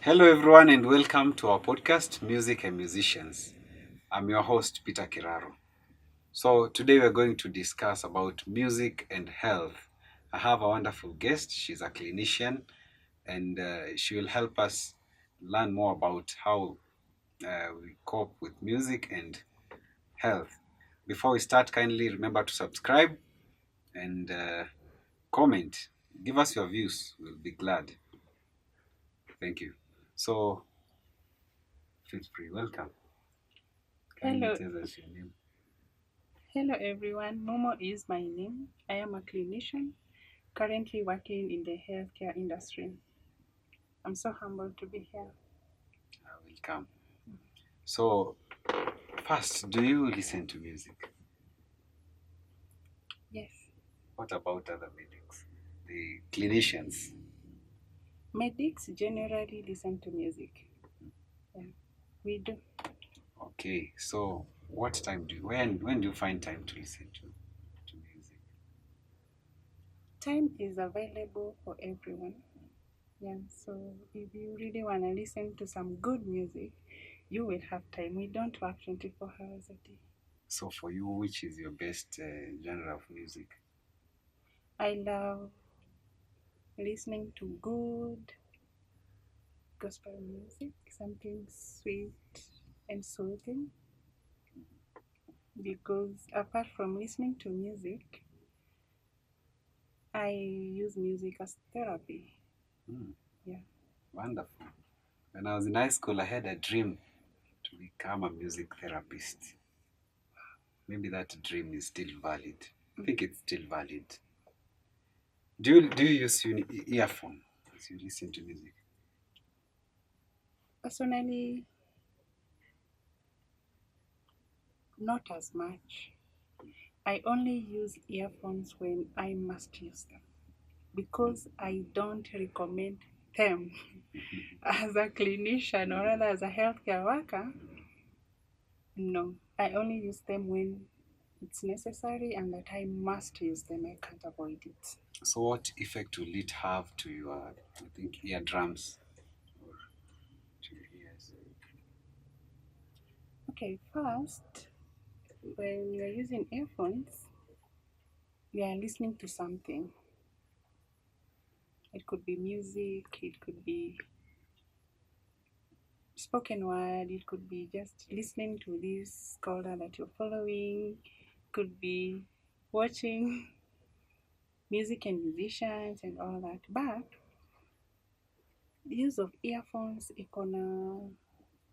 Hello, everyone, and welcome to our podcast, Music and Musicians. I'm your host, Peter Kiraro. So, today we're going to discuss about music and health. I have a wonderful guest. She's a clinician, and she will help us learn more about how we cope with music and health. Before we start, kindly remember to subscribe and comment. Give us your views. We'll be glad. Thank you. So, feel free. Welcome. Kindly Hello, tell us your name. hello everyone. Momo is my name. I am a clinician currently working in the healthcare industry. I'm so humbled to be here. Welcome. So, first, do you listen to music? Yes, What about other medics, the clinicians? medics generally listen to music. Yeah, we do. Okay, so what time do you, when do you find time to listen to music? Time is available for everyone. Yeah, so if you really want to listen to some good music, you will have time. We don't work 24 hours a day. So, for you, which is your best genre of music? I love listening to good gospel music, something sweet and soothing. Because apart from listening to music, I use music as therapy. Hmm, Yeah. wonderful. When I was in high school, I had a dream to become a music therapist. Maybe that dream is still valid. I think it's still valid. Do you use earphone as you listen to music? Personally, not as much. I only use earphones when I must use them because I don't recommend them as a clinician or rather as a healthcare worker. No, I only use them when it's necessary and that I must use them. I can't avoid it. So, what effect will it have to your, I think, eardrums or to your ears? Okay, first, when you're using earphones, you are listening to something. It could be music, it could be spoken word, it could be just listening to this scholar that you're following, could be watching music and musicians and all that. But use of earphones equal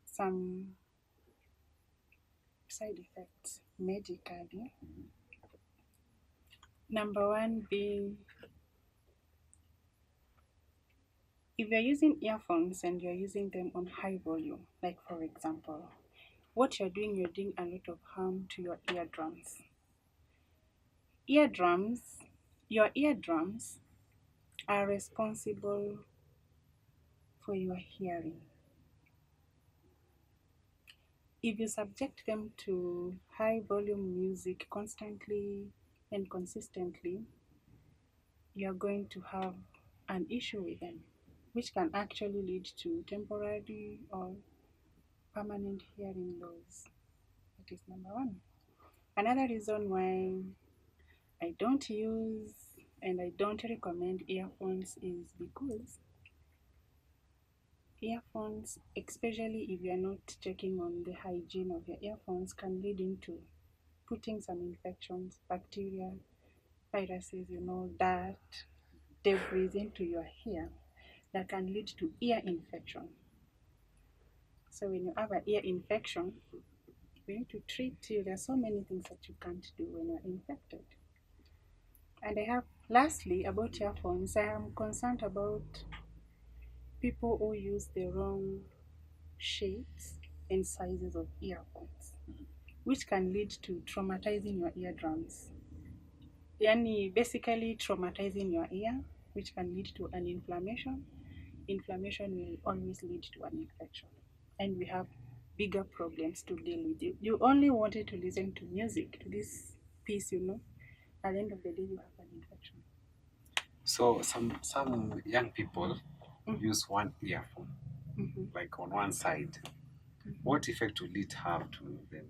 some side effects medically. Number one being if you're using earphones and you're using them on high volume, like for example, what you're doing a lot of harm to your eardrums. Eardrums, your eardrums are responsible for your hearing. If you subject them to high volume music constantly and consistently, you're going to have an issue with them, which can actually lead to temporary or permanent hearing loss. That is number one. Another reason why I don't use and I don't recommend earphones is because earphones, especially if you're not checking on the hygiene of your earphones, can lead into putting some infections, bacteria, viruses, dirt, debris into your ear that can lead to ear infection. So when you have an ear infection, we need to treat you. There are so many things that you can't do when you're infected. And I have, lastly, about earphones, I am concerned about people who use the wrong shapes and sizes of earphones, which can lead to traumatizing your eardrums. Yani basically traumatizing your ear, which can lead to an inflammation. Inflammation will always lead to an infection. And we have bigger problems to deal with. You only wanted to listen to music, to this piece. At the end of the day, you have an infection. So, some young people Mm, use one earphone. like on one side, what effect will it have to them?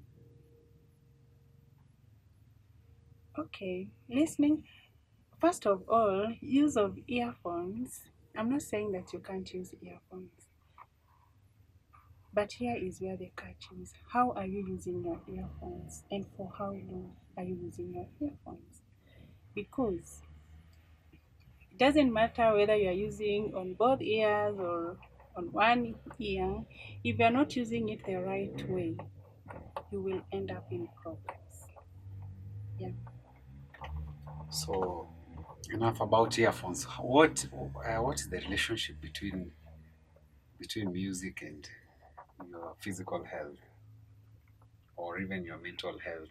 Okay, listening. First of all, use of earphones. I'm not saying that you can't use earphones, but here is where the catch is. How are you using your earphones, and for how long are you using your earphones? Because it doesn't matter whether you are using on both ears or on one ear, if you're not using it the right way, you will end up in problems. Yeah. So enough about earphones. What is the relationship between music and your physical health or even your mental health?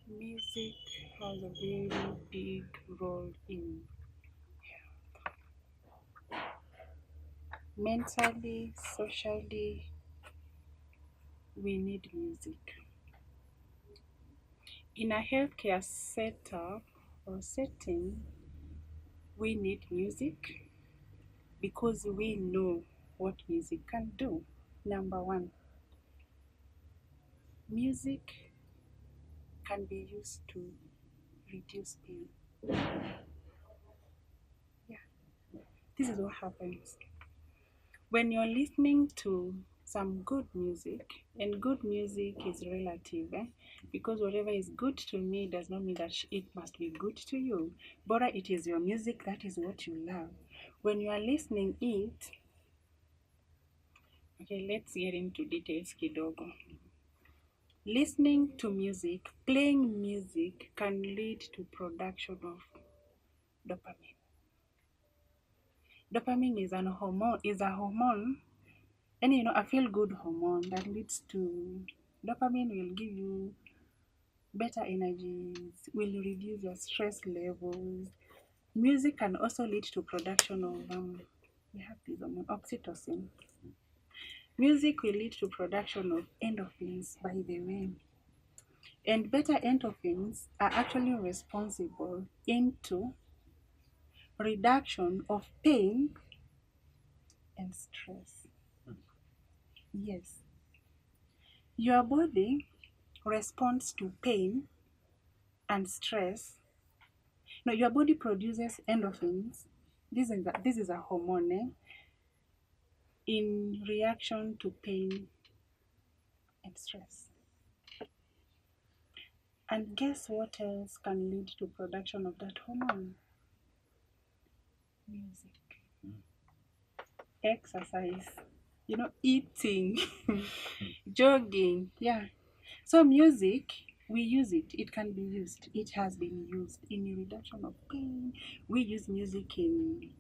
Music has a very big role in mentally, socially, we need music. In a healthcare setup or setting, we need music because we know what music can do. Number one, music can be used to reduce pain. Yeah, this is what happens when you're listening to some good music, and good music is relative, because whatever is good to me does not mean that it must be good to you. But it is your music, that is what you love. When you are listening it, okay, let's get into details kidogo. Listening to music, playing music can lead to production of dopamine. Dopamine is a hormone, and a feel good hormone that leads to dopamine will give you better energies, will reduce your stress levels. Music can also lead to production of we have this hormone oxytocin. Music will lead to production of endorphins, by the way. And better endorphins are actually responsible into reduction of pain and stress. Yes. Your body responds to pain and stress. No, your body produces endorphins. This is a hormone, in reaction to pain and stress. And guess what else can lead to production of that hormone? Music, exercise, eating, jogging. Yeah. So music, we use it. It can be used. It has been used in the reduction of pain. We use music in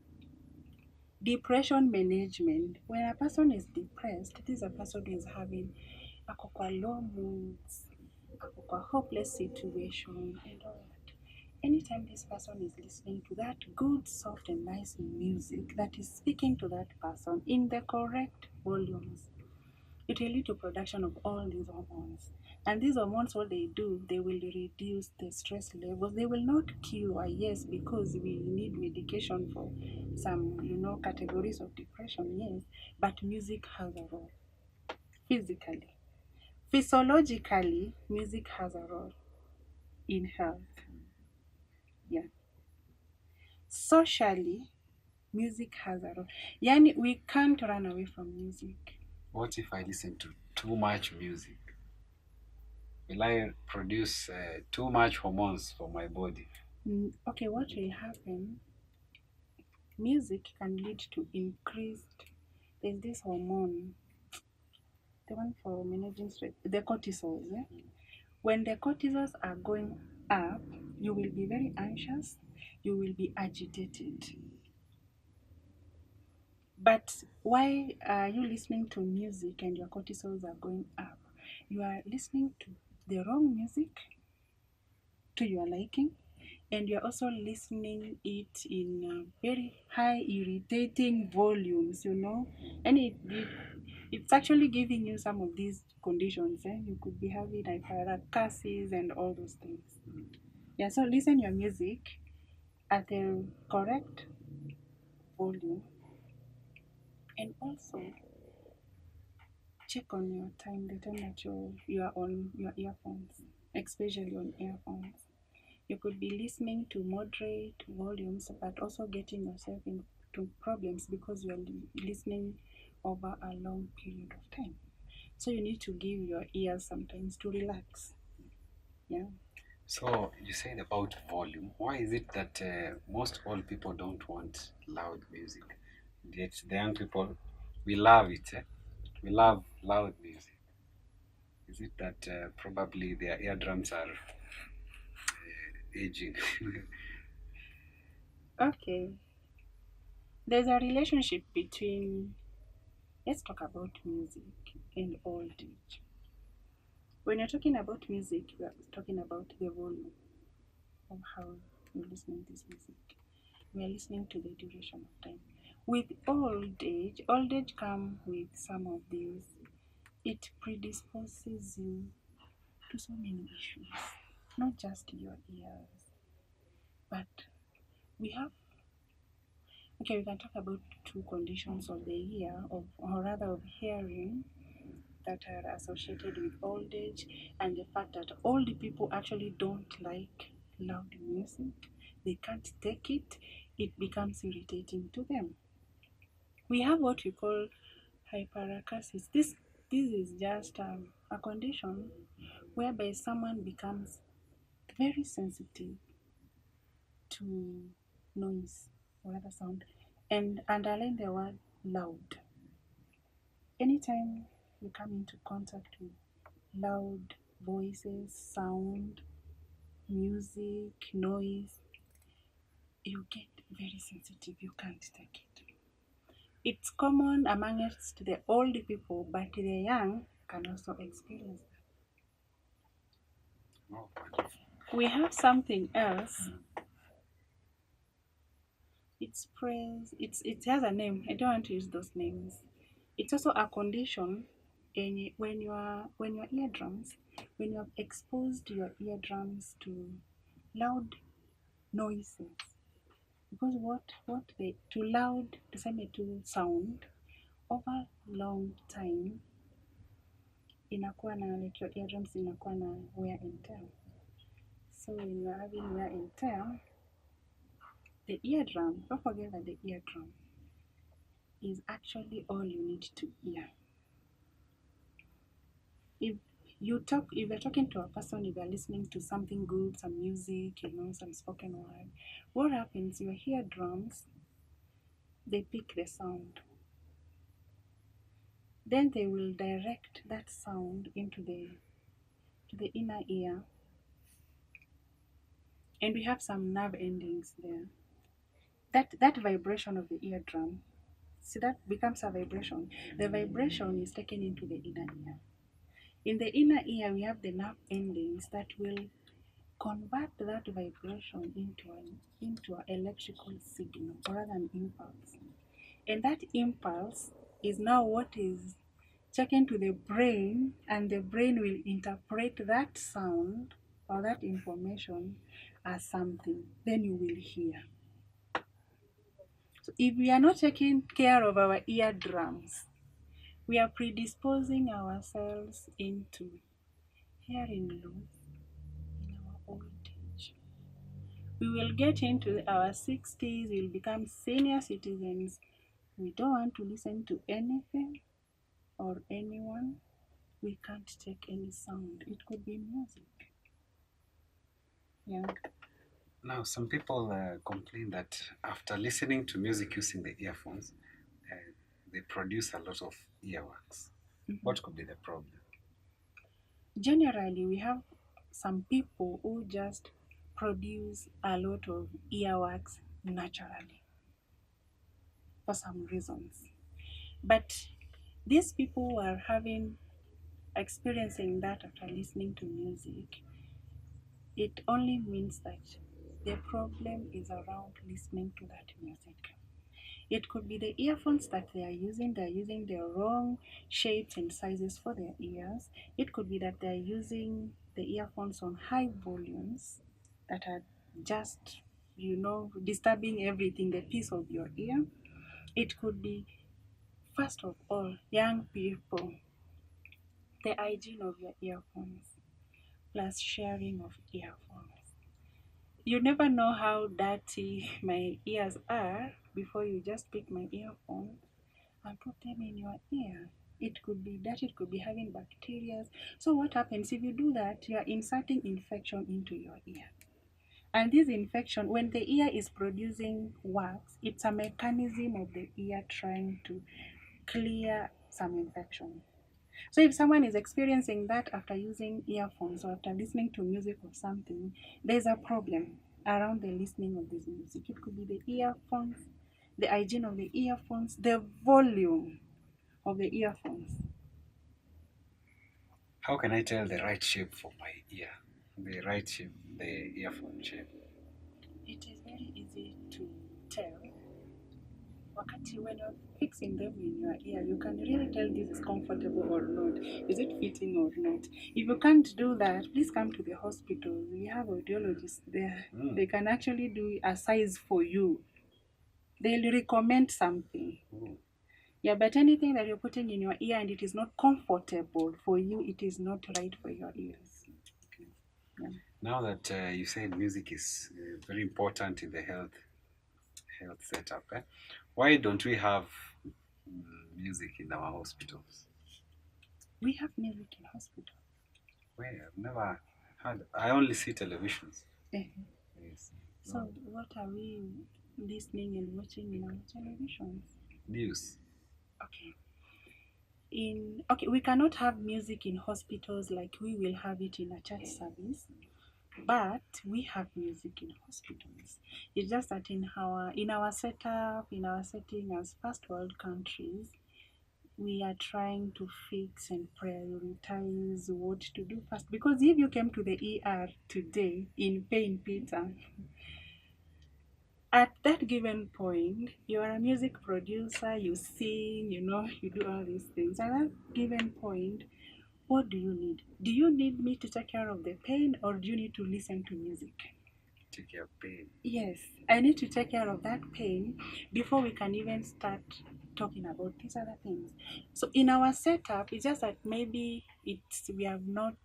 depression management. When a person is depressed, this is a person who is having a low moods, a hopeless situation, and all that. Anytime this person is listening to that good, soft, and nice music that is speaking to that person in the correct volumes, it will lead to production of all these hormones. And these hormones, what they do, they will reduce the stress levels. They will not cure, yes, because we need medication for some, categories of depression, yes. But music has a role. Physically, physiologically, music has a role in health. Yeah. Socially, music has a role. Yani, we can't run away from music. What if I listen to too much music? Will I produce too much hormones for my body? Okay, what will happen? Music can lead to increased. There's this hormone, the one for managing stress, the cortisols. When the cortisols are going up, you will be very anxious. You will be agitated. But why are you listening to music and your cortisols are going up? You are listening to the wrong music to your liking, and you're also listening it in very high irritating volumes, and it's actually giving you some of these conditions. You could be having hyperacousis and all those things. Yeah, so listen your music at the correct volume And also check on your time, the time that you are on your earphones, especially on earphones. You could be listening to moderate volumes, but also getting yourself into problems because you are listening over a long period of time. So you need to give your ears sometimes to relax. Yeah. So you said about volume. Why is it that most old people don't want loud music? Yet the young people, we love it. We love loud music. Is it that probably their eardrums are aging? Okay. There's a relationship between, let's talk about music and old age. When you're talking about music, we are talking about the volume of how you're listening to this music. We are listening to the duration of time. With old age come with some of these. It predisposes you to so many issues, not just your ears, but we have, okay, we can talk about two conditions of the ear, or rather of hearing, that are associated with old age, and the fact that old people actually don't like loud music. They can't take it, it becomes irritating to them. We have what we call hyperacusis. This is just a condition whereby someone becomes very sensitive to noise or other sound, and underline the word loud. Anytime you come into contact with loud voices, sound, music, noise, you get very sensitive, you can't take it. It's common amongst the old people, but the young can also experience that. Oh, wonderful. We have something else. It's praise. It has a name. I don't want to use those names. It's also a condition when your eardrums, when you have exposed your eardrums to loud noises, because what they too loud, tuseme to sound over long time, inakuwa na like your eardrums inakuwa na wear and tear. So when you are having wear and tear, the eardrum, don't forget that the eardrum is actually all you need to hear. If if you're talking to a person, if you're listening to something good, some music, some spoken word, what happens? Your eardrums, they pick the sound. Then they will direct that sound into the inner ear. And we have some nerve endings there. That vibration of the eardrum, see, that becomes a vibration. The vibration is taken into the inner ear. In the inner ear, we have the nerve endings that will convert that vibration into an electrical signal, or rather an impulse. And that impulse is now what is taken to the brain, and the brain will interpret that sound or that information as something. Then you will hear. So if we are not taking care of our eardrums, we are predisposing ourselves into hearing loss in our old age. We will get into our 60s, we'll become senior citizens. We don't want to listen to anything or anyone. We can't take any sound. It could be music. Yeah. Now, some people complain that after listening to music using the earphones, uh, they produce a lot of earwax. What could be the problem? Generally, we have some people who just produce a lot of earwax naturally for some reasons. But these people who are experiencing that after listening to music, it only means that the problem is around listening to that music. It could be the earphones that they're using the wrong shapes and sizes for their ears. It could be that they're using the earphones on high volumes that are just, disturbing everything, the peace of your ear. It could be First of all, young people, the hygiene of your earphones plus sharing of earphones. You never know how dirty my ears are before you just pick my earphones and put them in your ear. It could be dirty, it could be having bacteria. So what happens if you do that? You are inserting infection into your ear. And this infection, when the ear is producing wax, it's a mechanism of the ear trying to clear some infection. So if someone is experiencing that after using earphones or after listening to music or something, there's a problem around the listening of this music. It could be the earphones, the hygiene of the earphones, the volume of the earphones. How can I tell the right shape for my ear? The right shape, the earphone shape. It is very easy to tell. Wakati when you're fixing them in your ear, you can really tell this is comfortable or not. Is it fitting or not? If you can't do that, please come to the hospital. We have audiologists there. They can actually do a size for you. They'll recommend something. Yeah, but anything that you're putting in your ear and it is not comfortable for you, it is not right for your ears. Yeah. Now that you said music is very important in the health setup, why don't we have music in our hospitals? We have music in hospital. Where I've never had. I only see televisions. Yes. So what are we listening and watching in our televisions? News. Okay. We cannot have music in hospitals like we will have it in a church service, but we have music in hospitals. It's just that in our setup, in our setting as first world countries, we are trying to fix and prioritize what to do first. Because if you came to the ER today in pain, Peter, at that given point, you are a music producer, you sing, you do all these things. At that given point, what do you need? Do you need me to take care of the pain or do you need to listen to music? Take care of pain. Yes, I need to take care of that pain before we can even start talking about these other things. So in our setup, it's just that maybe we have not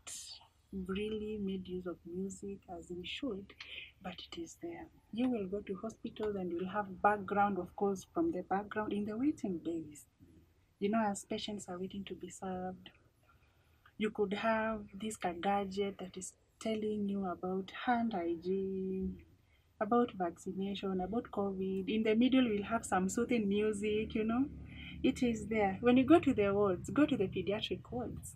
really made use of music as we should, but it is there. You will go to hospitals and you'll have background, of course, from the background in the waiting days. As patients are waiting to be served, you could have this gadget that is telling you about hand hygiene, about vaccination, about COVID. In the middle, we'll have some soothing music. It is there. When you go to the wards, go to the pediatric wards.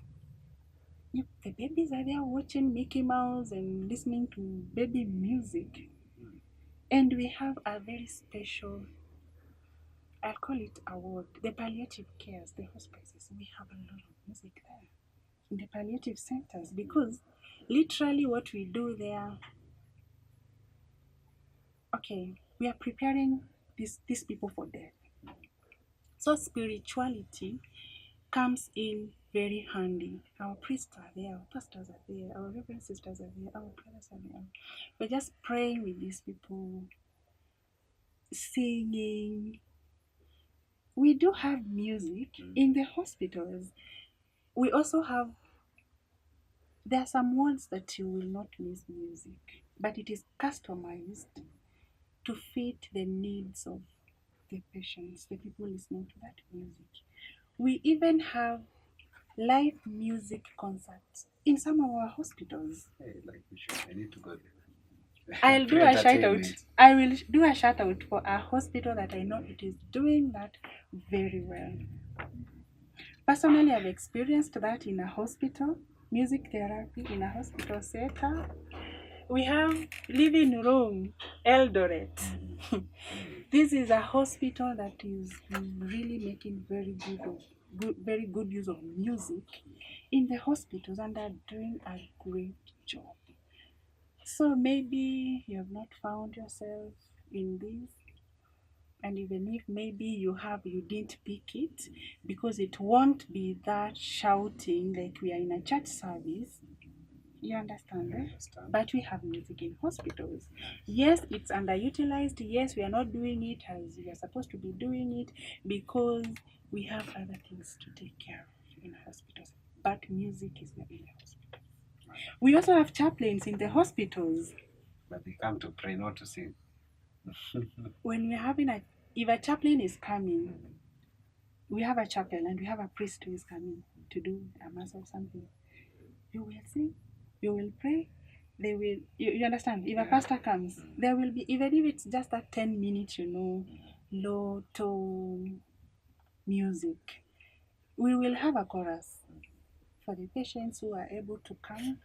The babies are there watching Mickey Mouse and listening to baby music. And we have a very special, I'll call it a ward, the palliative cares, the hospices. We have a lot of music there in the palliative centers because literally what we do there, okay, we are preparing these people for death. So spirituality comes in very handy. Our priests are there, our pastors are there, our reverend sisters are there, our brothers are there. We're just praying with these people, singing. We do have music in the hospitals. We also have, there are some words that you will not miss music, but it is customized to fit the needs of the patients, the people listening to that music. We even have live music concerts in some of our hospitals. Hey, like we should. I need to go there. I will do a shout out for a hospital that I know it is doing that very well. Personally, I've experienced that in a hospital, music therapy in a hospital setup. We have living room, Eldoret. This is a hospital that is really making very good use of music in the hospitals and are doing a great job. So maybe you have not found yourself in this, and even if maybe you didn't pick it because it won't be that shouting like we are in a church service. You understand, I eh? understand. But we have music in hospitals. Yes, it's underutilized. Yes, we are not doing it as we are supposed to be doing it because we have other things to take care of in hospitals. But music is not in the hospital. We also have chaplains in the hospitals. But they come to pray, not to sing. When we're having if a chaplain is coming, we have a chaplain and we have a priest who is coming to do a mass or something. You will sing, you will pray, they will, you understand? If a pastor comes, there will be, even if it's just that 10 minutes, low tone music, we will have a chorus for the patients who are able to come,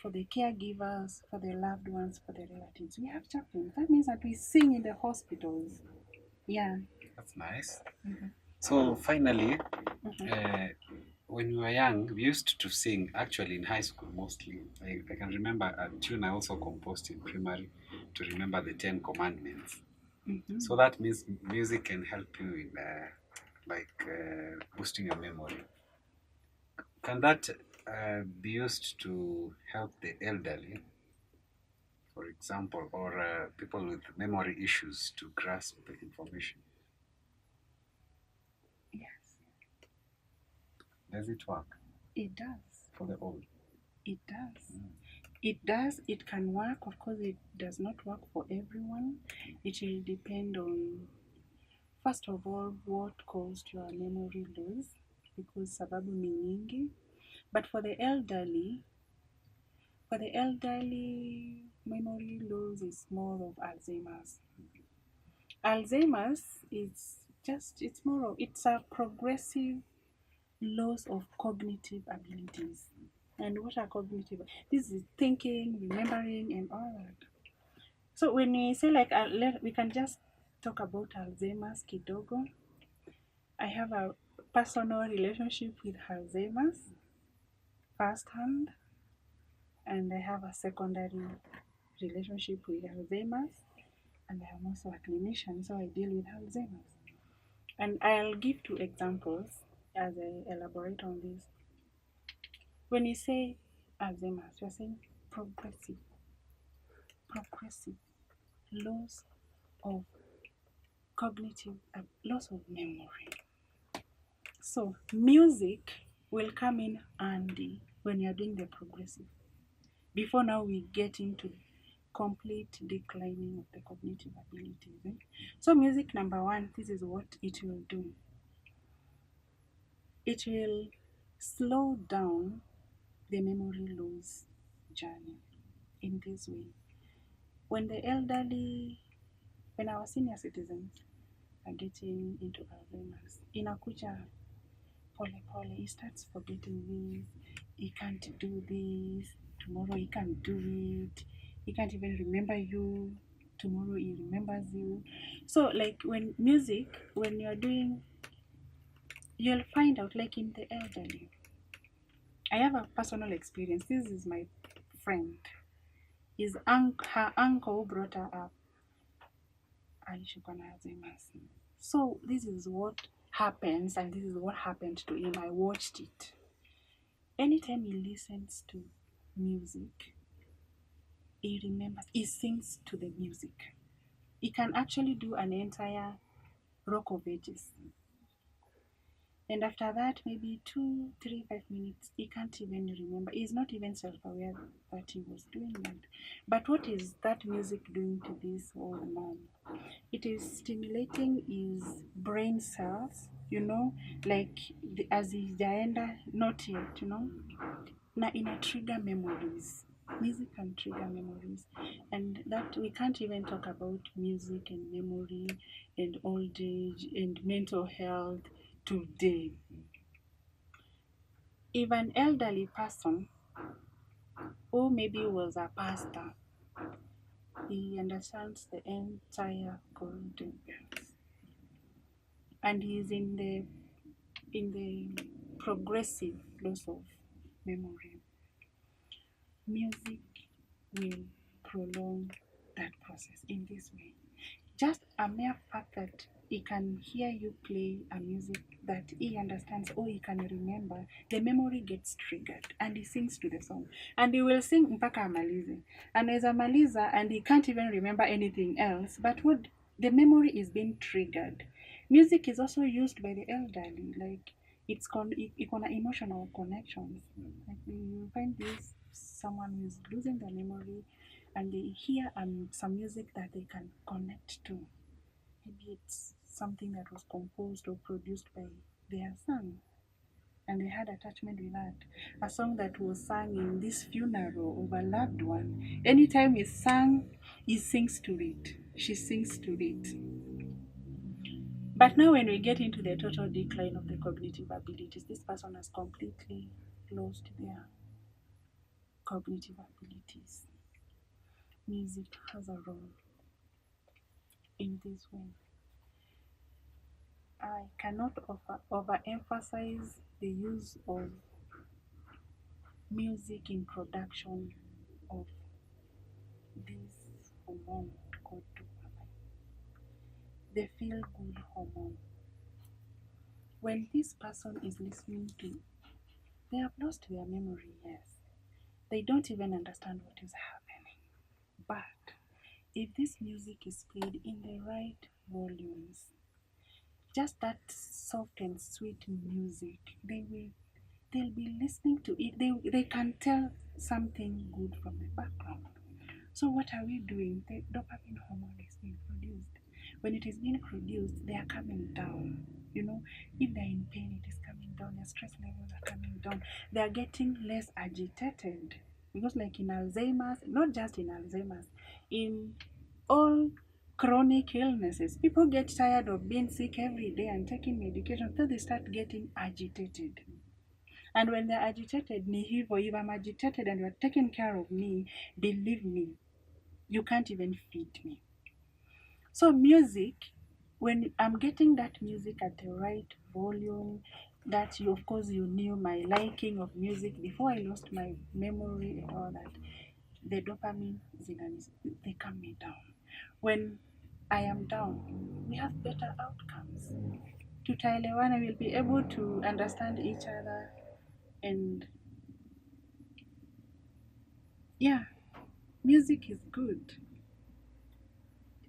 for the caregivers, for the loved ones, for the relatives. We have chaplains. That means that we sing in the hospitals. Yeah. That's nice. Mhm. So finally, Mhm. when we were young, we used to sing, actually in high school mostly. I can remember a tune I also composed in primary to remember the 10 commandments. Mhm. So that means music can help you in boosting your memory. Can that be used to help the elderly, for example, or people with memory issues to grasp the information? Yes, Does it work it does. for the old? It does. It does. It can work. Of course, it does not work for everyone. It will depend on, first of all, what caused your memory loss, because sababu ni nyingi. But for the elderly, memory loss is more of Alzheimer's. Alzheimer's is just, it's a progressive loss of cognitive abilities. And what are cognitive? This is thinking, remembering, and all that. So when we say like, we can just talk about Alzheimer's kidogo. I have a personal relationship with Alzheimer's firsthand, and I have a secondary relationship with Alzheimer's, and I am also a clinician, so I deal with Alzheimer's. And I'll give two examples as I elaborate on this. When you say Alzheimer's, you're saying progressive loss of loss of memory. So music will come in handy when you're doing the progressive. Before now we get into complete declining of the cognitive abilities. So music, number one, this is what it will do. It will slow down the memory loss journey in this way. When our senior citizens are getting into Alzheimer's, inakuja pole pole, he starts forgetting this, he can't do this, tomorrow he can't do it, he can't even remember you, tomorrow he remembers you. So like when you're doing, you'll find out, like in the elderly, I have a personal experience. This is my friend. Her uncle brought her up alishikwa na Alzheimer's. So this is what happens, and this is what happened to him. I watched it. Anytime he listens to music, he remembers, he sings to the music. He can actually do an entire rock of ages. And after that, maybe 2, 3, 5 minutes, he can't even remember. He's not even self-aware that he was doing that. But what is that music doing to this old man? It is stimulating his brain cells, like as hijaenda, not yet, na ina trigger memories. Music can trigger memories, and that we can't even talk about music and memory and old age and mental health today. If an elderly person who maybe was a pastor, he understands the entire golden bells, and he is in the progressive loss of memory, music will prolong that process in this way. Just a mere fact that he can hear you play a music that he understands or he can remember, the memory gets triggered and he sings to the song. And he will sing mpaka amalize. And as amaliza, and he can't even remember anything else, but what the memory is being triggered. Music is also used by the elderly, like it's emotional connections. Like you find this someone who is losing their memory and they hear some music that they can connect to. Maybe it's something that was composed or produced by their son, and they had attachment with that. A song that was sung in this funeral of a loved one. Anytime it's sung, he sings to it. She sings to it. But now, when we get into the total decline of the cognitive abilities, this person has completely lost their cognitive abilities. Music has a role in this way. I cannot overemphasize the use of music in production of this hormone called dopamine, the feel good hormone. When this person is listening to, they have lost their memory, yes. They don't even understand what is happening. But if this music is played in the right volumes, just that soft and sweet music, they'll be listening to it. They can tell something good from the background. So what are we doing? The dopamine hormone is being produced. When it is being produced, they are coming down. You know, if they're in pain, it is coming down. Their stress levels are coming down. They are getting less agitated. Because like in Alzheimer's, not just in Alzheimer's, in all chronic illnesses, people get tired of being sick every day and taking medication, so they start getting agitated. And when they're agitated, ni hivyo, if I'm agitated and you're taking care of me, believe me, you can't even feed me. So music, when I'm getting that music at the right volume, that you, of course, you knew my liking of music before I lost my memory and all that, the dopamine, they calm me down. When I am down, we have better outcomes. Tutaelewana, we'll be able to understand each other, and yeah, music is good.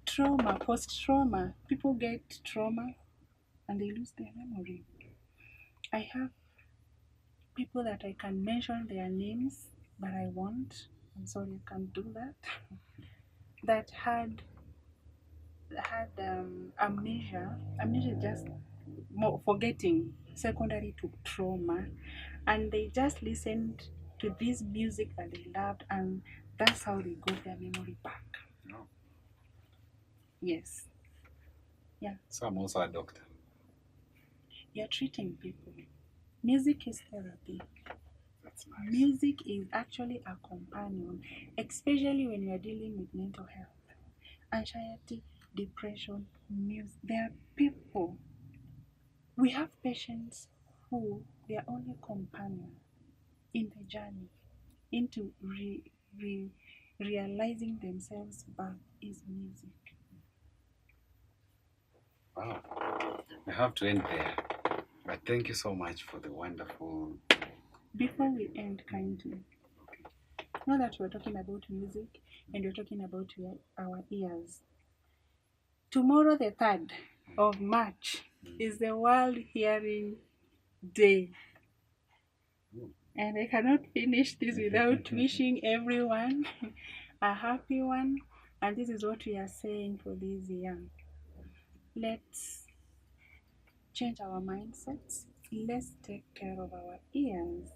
Trauma, post trauma, people get trauma and they lose their memory. I have people that I can mention their names, but I won't. I'm sorry, I can't do that. That had amnesia. Amnesia is just more forgetting, secondary to trauma, and they just listened to this music that they loved, and that's how they got their memory back. No. Yes. Yeah. So I'm also a doctor. You're treating people. Music is therapy. That's nice. Music is actually a companion, especially when you are dealing with mental health, anxiety, depression, music. There are people, we have patients who their only companion in the journey into realizing themselves back is music. Wow. I have to end there. But thank you so much for the wonderful. Before we end, kindly, now that we're talking about music and we're talking about our ears, tomorrow, the 3rd of March, is the World Hearing Day. And I cannot finish this without wishing everyone a happy one. And this is what we are saying for this year. Let's change our mindsets. Let's take care of our ears.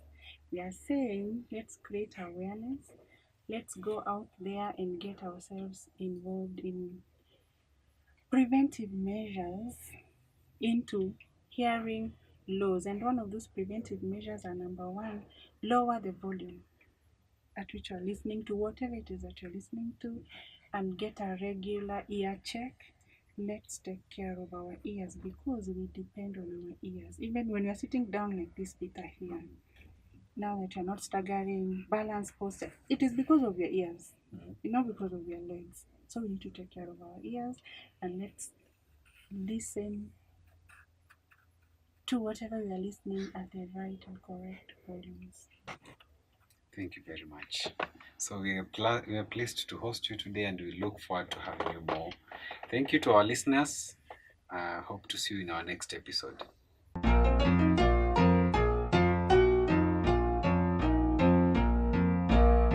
We are saying let's create awareness. Let's go out there and get ourselves involved in preventive measures into hearing loss. And one of those preventive measures are, number one, lower the volume at which you're listening to whatever it is that you're listening to, and get a regular ear check. Let's take care of our ears because we depend on our ears. Even when you're sitting down like this, Peter, here, now that you're not staggering, balance posture, it is because of your ears. not because of their legs. So we need to take care of our ears, and let's listen to whatever we are listening at the right and correct volumes. Thank you very much. So we are pleased to host you today, and we look forward to having you more. Thank you to our listeners. Hope to see you in our next episode.